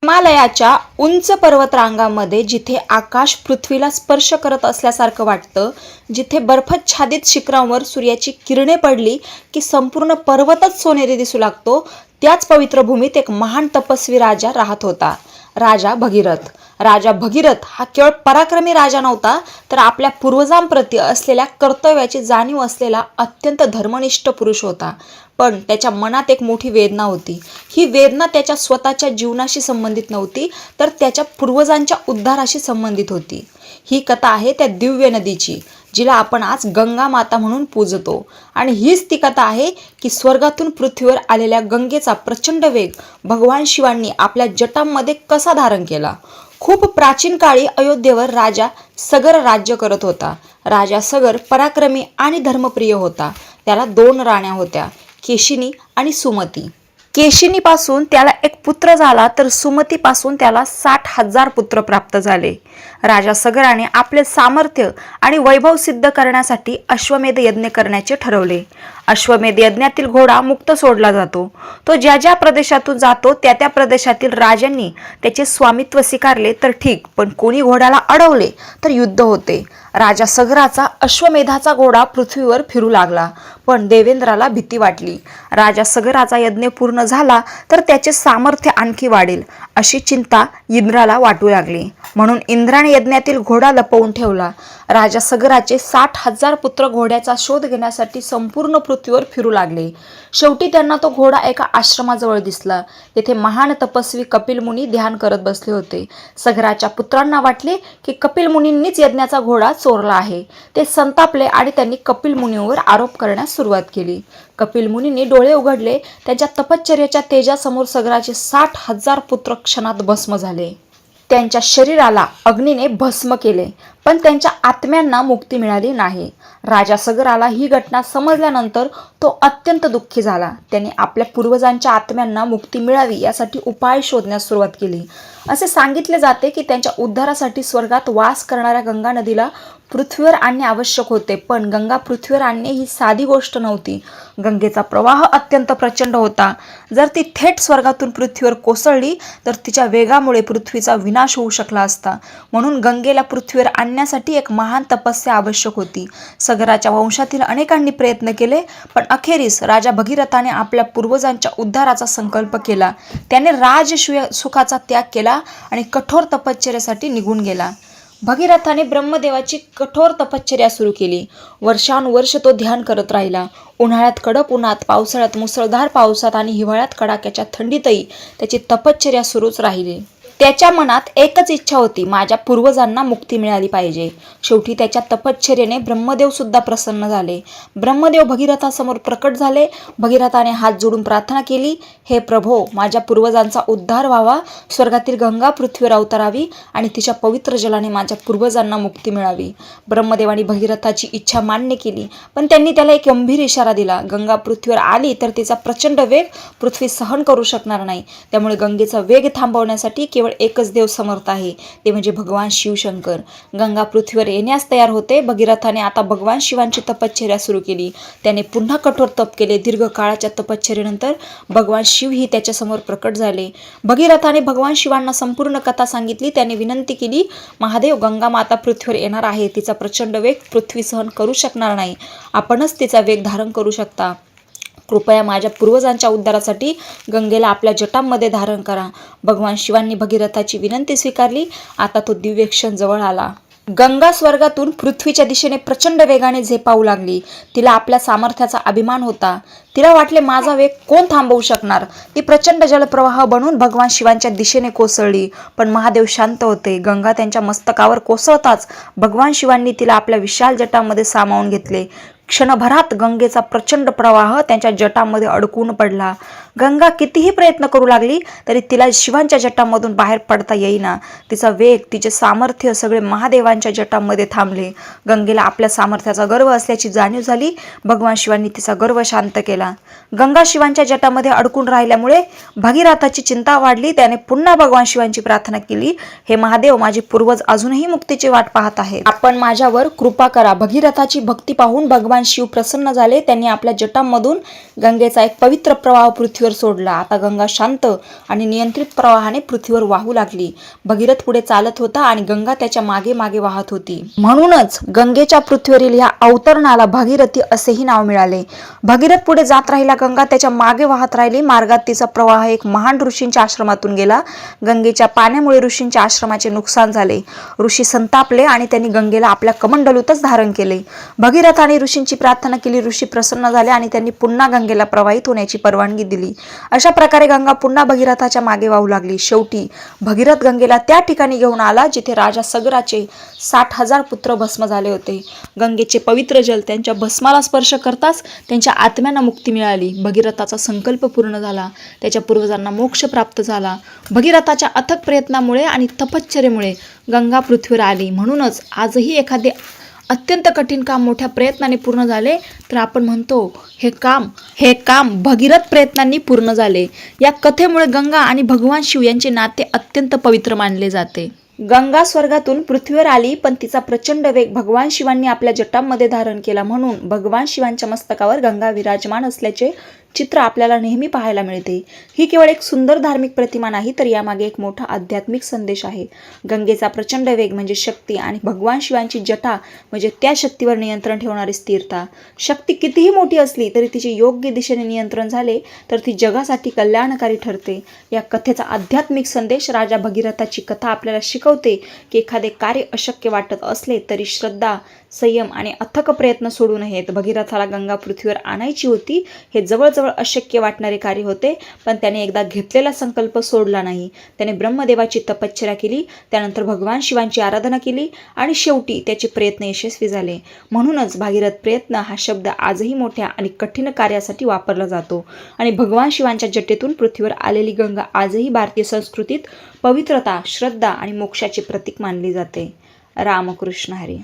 हिमालयाच्या उंच पर्वतरांगामध्ये जिथे आकाश पृथ्वीला स्पर्श करत असल्यासारखं वाटतं, जिथे बर्फाच्छादित शिखरांवर सूर्याची किरणे पडली की संपूर्ण पर्वतच सोनेरी दिसू लागतो, त्याच पवित्र भूमीत एक महान तपस्वी राजा राहत होता, राजा भगीरथ. राजा भगीरथ हा केवळ पराक्रमी राजा नव्हता, तर आपल्या पूर्वजांप्रती असलेल्या कर्तव्याची जाणीव असलेला अत्यंत धर्मनिष्ठ पुरुष होता. पण त्याच्या मनात एक मोठी वेदना होती. ही वेदना त्याच्या स्वतःच्या जीवनाशी संबंधित नव्हती, तर त्याच्या पूर्वजांच्या उद्धाराशी संबंधित होती. ही कथा आहे त्या दिव्य नदीची, जिला आपण आज गंगा माता म्हणून पूजतो. आणि हीच ती कथा आहे की स्वर्गातून पृथ्वीवर आलेल्या गंगेचा प्रचंड वेग भगवान शिवांनी आपल्या जटांमध्ये कसा धारण केला. खूप प्राचीन काळी अयोध्येवर राजा सगर राज्य करत होता. राजा सगर पराक्रमी आणि धर्मप्रिय होता. त्याला 2 राण्या होत्या, केशिनी आणि सुमती. केशिनीपासून त्याला एक पुत्र झाला, तर सुमतीपासून त्याला 60,000 पुत्र प्राप्त झाले. राजा सगराने आपले सामर्थ्य आणि वैभव सिद्ध करण्यासाठी अश्वमेध यज्ञ करण्याचे ठरवले. अश्वमेध यज्ञातील घोडा मुक्त सोडला जातो. तो ज्या ज्या प्रदेशातून जातो त्या त्या प्रदेशातील राजांनी त्याचे स्वामित्व स्वीकारले तर ठीक, पण कोणी घोड्याला अडवले तर युद्ध होते. राजा सगराचा अश्वमेधाचा घोडा पृथ्वीवर फिरू लागला, पण देवेंद्राला भीती वाटली. राजा सगराचा यज्ञ पूर्ण झाला तर त्याचे सामर्थ्य आणखी वाढेल अशी चिंता इंद्राला वाटू लागली. म्हणून इंद्राने यज्ञातील घोडा लपवून ठेवला. राजा सगराचे 60,000 पुत्र घोड्याचा शोध घेण्यासाठी संपूर्ण पृथ्वीवर फिरू लागले. शेवटी त्यांना तो घोडा एका आश्रमाजवळ दिसला. तेथे महान तपस्वी कपिल मुनी ध्यान करत बसले होते. सगराच्या पुत्रांना वाटले की कपिल मुनींनीच यज्ञाचा घोडा चोरला आहे. ते संतापले आणि त्यांनी कपिल मुनींवर आरोप करण्यास सुरुवात केली. कपिल मुनींनी डोळे उघडले. त्यांच्या तपश्चर्येच्या तेजासमोर सगराचे 60,000 पुत्र क्षणात भस्म झाले. त्यांच्या शरीराला अग्नीने भस्म केले, पण त्यांच्या आत्म्यांना मुक्ती मिळाली नाही. राजा सगराला ही घटना समजल्यानंतर तो अत्यंत दुःखी झाला. त्याने आपल्या पूर्वजांच्या आत्म्यांना मुक्ती मिळावी यासाठी उपाय शोधण्यास सुरुवात केली. असे सांगितले जाते की त्यांच्या उद्धारासाठी स्वर्गात वास करणाऱ्या गंगा नदीला पृथ्वीवर आणणे आवश्यक होते. पण गंगा पृथ्वीवर आणणे ही साधी गोष्ट नव्हती. गंगेचा प्रवाह अत्यंत प्रचंड होता. जर ती थेट स्वर्गातून पृथ्वीवर कोसळली तर तिच्या वेगामुळे पृथ्वीचा विनाश होऊ शकला असता. म्हणून गंगेला पृथ्वीवर आणण्यासाठी एक महान तपस्या आवश्यक होती. सगराच्या वंशातील अनेकांनी प्रयत्न केले, पण अखेरीस राजा भगीरथाने आपल्या पूर्वजांच्या उद्धाराचा संकल्प केला. त्याने राजसुखाचा त्याग केला आणि कठोर तपश्चर्यासाठी निघून गेला. भगीरथाने ब्रह्मदेवाची कठोर तपश्चर्या सुरू केली. वर्षानुवर्ष तो ध्यान करत राहिला. उन्हाळ्यात कडक उन्हात, पावसाळ्यात मुसळधार पावसात आणि हिवाळ्यात कडाक्याच्या थंडीतही त्याची तपश्चर्या सुरूच राहिली. त्याच्या मनात एकच इच्छा होती, माझ्या पूर्वजांना मुक्ती मिळाली पाहिजे. शेवटी त्याच्या तपश्चर्येने ब्रह्मदेव सुद्धा प्रसन्न झाले. ब्रह्मदेव भगीरथासमोर प्रकट झाले. भगीरथाने हात जोडून प्रार्थना केली, हे प्रभो, माझ्या पूर्वजांचा उद्धार व्हावा. स्वर्गातील गंगा पृथ्वीवर अवतरावी आणि तिच्या पवित्र जलाने माझ्या पूर्वजांना मुक्ती मिळावी. ब्रह्मदेवाने भगीरथाची इच्छा मान्य केली, पण त्यांनी त्याला एक गंभीर इशारा दिला. गंगा पृथ्वीवर आली तर तिचा प्रचंड वेग पृथ्वी सहन करू शकणार नाही. त्यामुळे गंगेचा वेग थांबवण्यासाठी केवळ एकच देव समर्थ आहे, ते म्हणजे भगवान शिवशंकर. गंगा पृथ्वीवर येण्यास तयार होते. भगीरथाने आता भगवान शिवांची तपश्चर्या सुरू केली. त्याने पुन्हा कठोर तप केले. दीर्घ काळाच्या तपश्चर्येनंतर भगवान शिव ही त्याच्यासमोर प्रकट झाले. भगीरथाने भगवान शिवांना संपूर्ण कथा सांगितली. त्याने विनंती केली, महादेव, गंगा माता पृथ्वीवर येणार आहे. तिचा प्रचंड वेग पृथ्वी सहन करू शकणार नाही. आपणच तिचा वेग धारण करू शकता. कृपया माझ्या पूर्वजांच्या उद्धारासाठी गंगेला आपल्या जटांमध्ये धारण करा. भगवान शिवांनी भगीरथाची विनंती स्वीकारली. आता तो दिव्य क्षण जवळ आला. गंगा स्वर्गातून पृथ्वीच्या दिशेने प्रचंड वेगाने झेपावू लागली. तिला आपल्या सामर्थ्याचा अभिमान होता. तिला वाटले, माझा वेग कोण थांबवू शकणार. ती प्रचंड जलप्रवाह बनून भगवान शिवांच्या दिशेने कोसळली. पण महादेव शांत होते. गंगा त्यांच्या मस्तकावर कोसळताच भगवान शिवांनी तिला आपल्या विशाल जटांमध्ये सामावून घेतले. क्षणभरात गंगेचा प्रचंड प्रवाह त्यांच्या जटांमध्ये अडकून पडला. गंगा कितीही प्रयत्न करू लागली तरी तिला शिवांच्या जटांमधून बाहेर पडता येईना. तिचा वेग, तिचे सामर्थ्य सगळे महादेवांच्या जटांमध्ये थांबले. गंगेला आपल्या सामर्थ्याचा गर्व असल्याची जाणीव झाली. भगवान शिवांनी तिचा गर्व शांत केला. गंगा शिवांच्या जटामध्ये अडकून राहिल्यामुळे भगीरथाची चिंता वाढली. त्याने पुन्हा भगवान शिवांची प्रार्थना केली, हे महादेव, माझे पूर्वज अजूनही मुक्तीची वाट पाहत आहेत. आपण माझ्यावर कृपा करा. भगीरथाची भक्ती पाहून भगवान भगवान शिव प्रसन्न झाले. त्यांनी आपल्या जटांमधून गंगेचा एक पवित्र प्रवाह पृथ्वीवर सोडला. आता गंगा शांत आणि नियंत्रित प्रवाहाने पृथ्वीवर वाहू लागली. भगीरथ पुढे चालत होता आणि गंगा त्याच्या मागे मागे वाहत होती. म्हणूनच गंगेच्या पृथ्वीवरील या अवतरणाला भागीरथी असेही नाव मिळाले. भगीरथ पुढे जात राहिला. गंगा त्याच्या मागे वाहत राहिली. मार्गात तिचा प्रवाह एक महान ऋषींच्या आश्रमातून गेला. गंगेच्या पाण्यामुळे ऋषींच्या आश्रमाचे नुकसान झाले. ऋषी संतापले आणि त्यांनी गंगेला आपल्या कमंडलूतच धारण केले. भगीरथाने ऋषींची प्रार्थना केली. ऋषी प्रसन्न झाले आणि त्यांनी पुन्हा गंगेला प्रवाहित होण्याची परवानगी दिली. अशा प्रकारे गंगा पुन्हा भगीरथाच्या मागे वाहू लागली. शेवटी भगीरथ गंगेला त्या ठिकाणी घेऊन आला जिथे राजा सगराचे 60,000 पुत्र भस्म झाले होते. गंगेचे पवित्र जल त्यांच्या भस्माला स्पर्श करताच त्यांच्या आत्म्यांना मुक्ती मिळाली. भगीरथाचा संकल्प पूर्ण झाला. त्याच्या पूर्वजांना मोक्ष प्राप्त झाला. भगीरथाच्या अथक प्रयत्नामुळे आणि तपश्चर्येमुळे गंगा पृथ्वीवर आली. म्हणूनच आजही एखादे अत्यंत कठीण काम मोठ्या प्रयत्नाने पूर्ण झाले तर आपण म्हणतो हे काम भगीरथ प्रयत्नांनी पूर्ण झाले. या कथेमुळे गंगा आणि भगवान शिव यांचे नाते अत्यंत पवित्र मानले जाते. गंगा स्वर्गातून पृथ्वीवर आली, पण तिचा प्रचंड वेग भगवान शिवांनी आपल्या जटांमध्ये धारण केला. म्हणून भगवान शिवांच्या मस्तकावर गंगा विराजमान असल्याचे चित्र आपल्याला नेहमी पाहायला मिळते. ही केवळ एक सुंदर धार्मिक प्रतिमा नाही, तर यामागे एक मोठा आध्यात्मिक संदेश आहे. गंगेचा प्रचंड वेग म्हणजे शक्ती आणि भगवान शिवांची जटा म्हणजे त्या शक्तीवर नियंत्रण ठेवणारी स्थिरता. शक्ती कितीही मोठी असली तरी तिचे योग्य दिशेने नियंत्रण झाले तर ती जगासाठी कल्याणकारी ठरते. या कथेचा आध्यात्मिक संदेश राजा भगीरथाची कथा आपल्याला शिकवते की एखादे कार्य अशक्य वाटत असले तरी श्रद्धा, संयम आणि अथक प्रयत्न सोडू नयेत. भगीरथाला गंगा पृथ्वीवर आणायची होती. हे जवळजवळ अशक्य वाटणारे कार्य होते, पण त्याने एकदा घेतलेला संकल्प सोडला नाही. त्याने ब्रह्मदेवाची तपश्चर्या केली, त्यानंतर भगवान शिवांची आराधना केली आणि शेवटी त्याचे प्रयत्न यशस्वी झाले. म्हणूनच भागीरथ प्रयत्न हा शब्द आजही मोठ्या आणि कठीण कार्यासाठी वापरला जातो. आणि भगवान शिवांच्या जटेतून पृथ्वीवर आलेली गंगा आजही भारतीय संस्कृतीत पवित्रता, श्रद्धा आणि मोक्षाचे प्रतीक मानली जाते. रामकृष्ण हरी.